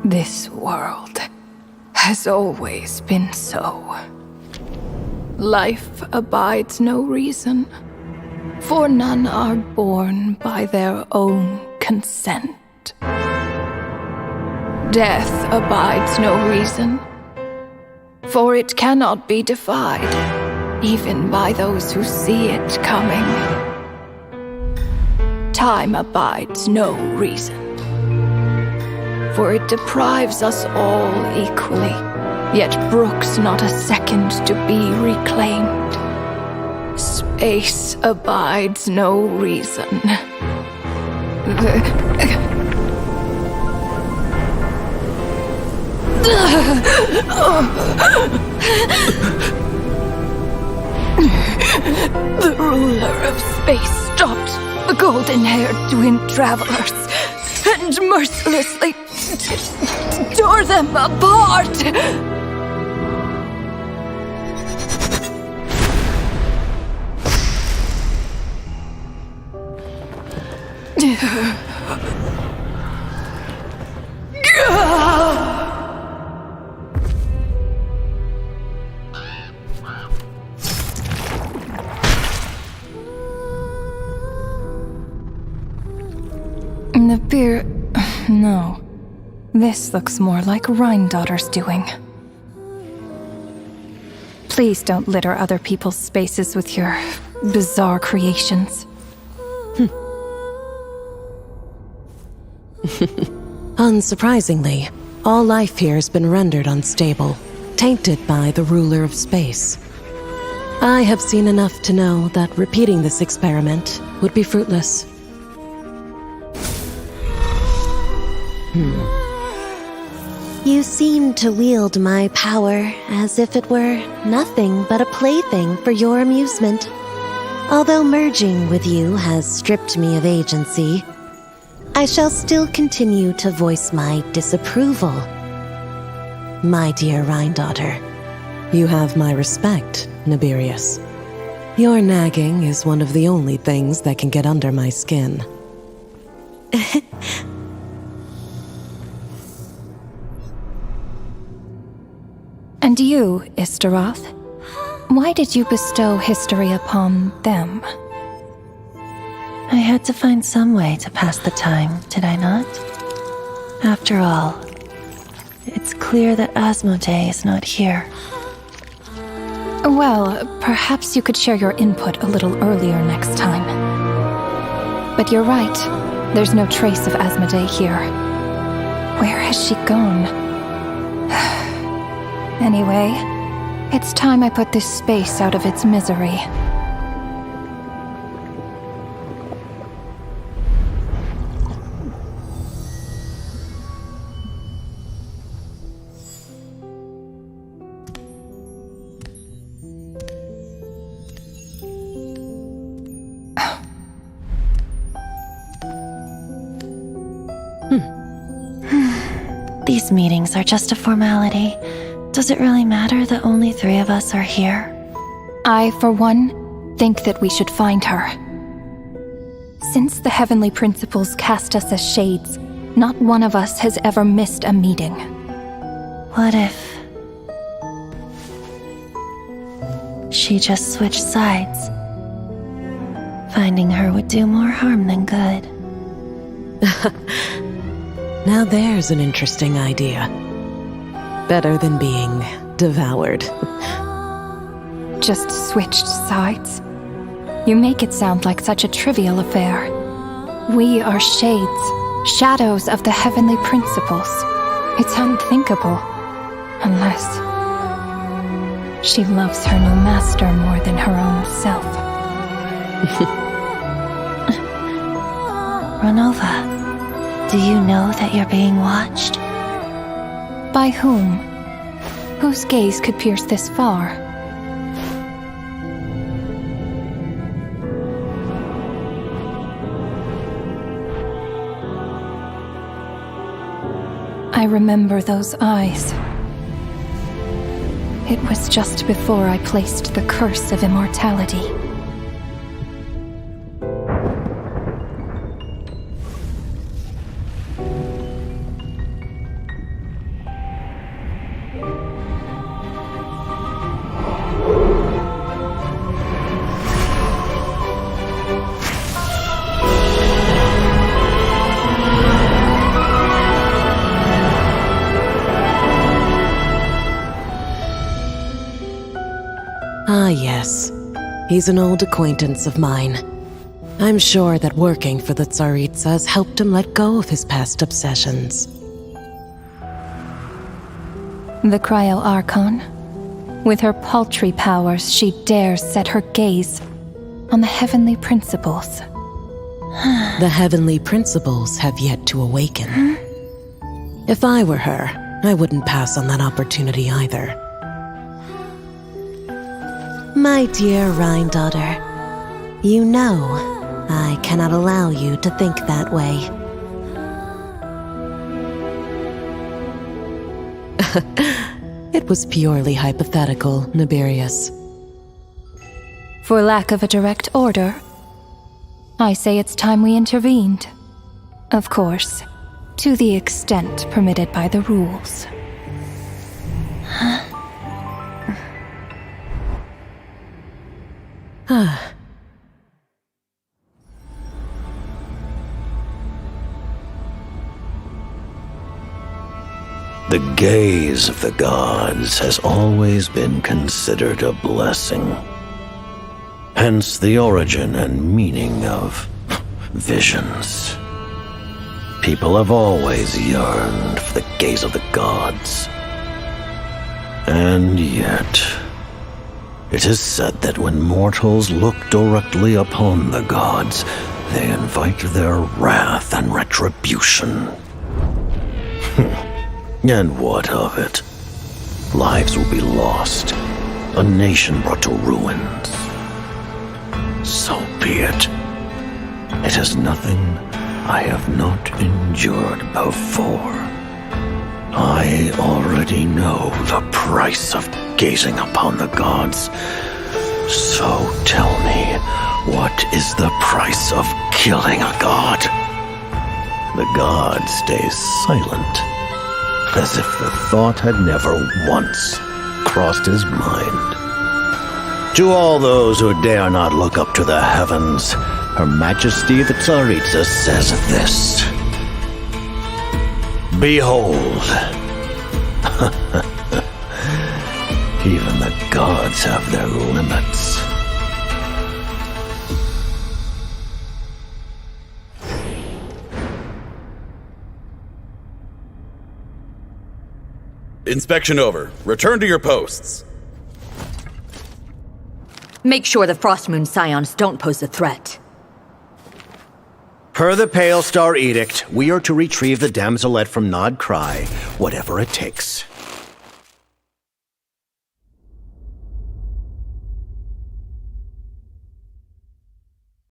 This world has always been so. Life abides no reason, for none are born by their own consent. Death abides no reason, for it cannot be defied, even by those who see it coming. Time abides no reason, for it deprives us all equally, yet brooks not a second to be reclaimed. Space abides no reason. The ruler of space stopped the golden-haired twin travelers and mercilessly tore them apart. The beer... No. This looks more like Rhindaughter's doing. Please don't litter other people's spaces with your bizarre creations. Unsurprisingly, all life here has been rendered unstable, tainted by the ruler of space. I have seen enough to know that repeating this experiment would be fruitless. You seem to wield my power as if it were nothing but a plaything for your amusement. Although merging with you has stripped me of agency, I shall still continue to voice my disapproval. My dear Rhindaughter. You have my respect, Nibirius. Your nagging is one of the only things that can get under my skin. And you, Istaroth? Why did you bestow history upon them? I had to find some way to pass the time, did I not? After all, it's clear that Asmodee is not here. Well, perhaps you could share your input a little earlier next time. But you're right. There's no trace of Asmodee here. Where has she gone? Anyway, it's time I put this space out of its misery. These meetings are just a formality. Does it really matter that only 3 of us are here? I, for one, think that we should find her. Since the Heavenly Principles cast us as shades, not one of us has ever missed a meeting. What if she just switched sides? Finding her would do more harm than good. Now there's an interesting idea. Better than being devoured. Just switched sides? You make it sound like such a trivial affair. We are shades, shadows of the Heavenly Principles. It's unthinkable. Unless she loves her new master more than her own self. Renova, do you know that you're being watched? By whom? Whose gaze could pierce this far? I remember those eyes. It was just before I placed the curse of immortality. Ah, yes. He's an old acquaintance of mine. I'm sure that working for the Tsaritsa has helped him let go of his past obsessions. The Cryo-Archon. With her paltry powers, she dares set her gaze on the heavenly principles. The heavenly principles have yet to awaken. If I were her, I wouldn't pass on that opportunity either. My dear Rhine daughter, you know I cannot allow you to think that way. It was purely hypothetical, Nibirius. For lack of a direct order, I say it's time we intervened. Of course, to the extent permitted by the rules. The gaze of the gods has always been considered a blessing. Hence the origin and meaning of visions. People have always yearned for the gaze of the gods. And yet, it is said that when mortals look directly upon the gods, they invite their wrath and retribution. And what of it? Lives will be lost, a nation brought to ruins. So be it. It is nothing I have not endured before. I already know the price of gazing upon the gods. So tell me, what is the price of killing a god? The god stays silent, as if the thought had never once crossed his mind. To all those who dare not look up to the heavens, Her Majesty the Tsaritsa says this. Behold! Even the gods have their limits. Inspection over. Return to your posts. Make sure the Frostmoon Scions don't pose a threat. Per the Pale Star Edict, we are to retrieve the damselette from Nod Cry, whatever it takes.